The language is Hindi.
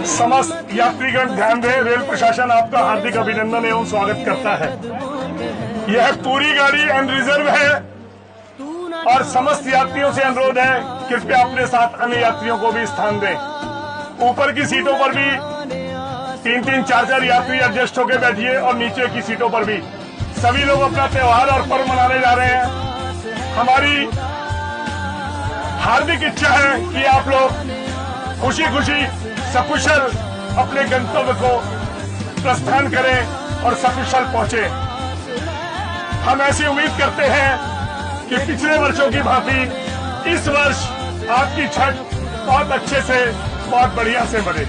समस्त यात्रीगण ध्यान दें, रेल प्रशासन आपका हार्दिक अभिनंदन एवं स्वागत करता है। यह पूरी गाड़ी अनरिजर्व है और समस्त यात्रियों से अनुरोध है कृपया अपने साथ अन्य यात्रियों को भी स्थान दें। ऊपर की सीटों पर भी 3-3, 4-4 यात्री एडजस्ट होकर बैठिए और नीचे की सीटों पर भी सभी लोग अपना त्योहार और पर्व मनाने जा रहे हैं। हमारी हार्दिक इच्छा है कि आप लोग खुशी खुशी सकुशल अपने गंतव्य को प्रस्थान करें और सकुशल पहुंचे। हम ऐसी उम्मीद करते हैं कि पिछले वर्षों की भांति इस वर्ष आपकी छठ बहुत अच्छे से, बहुत बढ़िया से बने।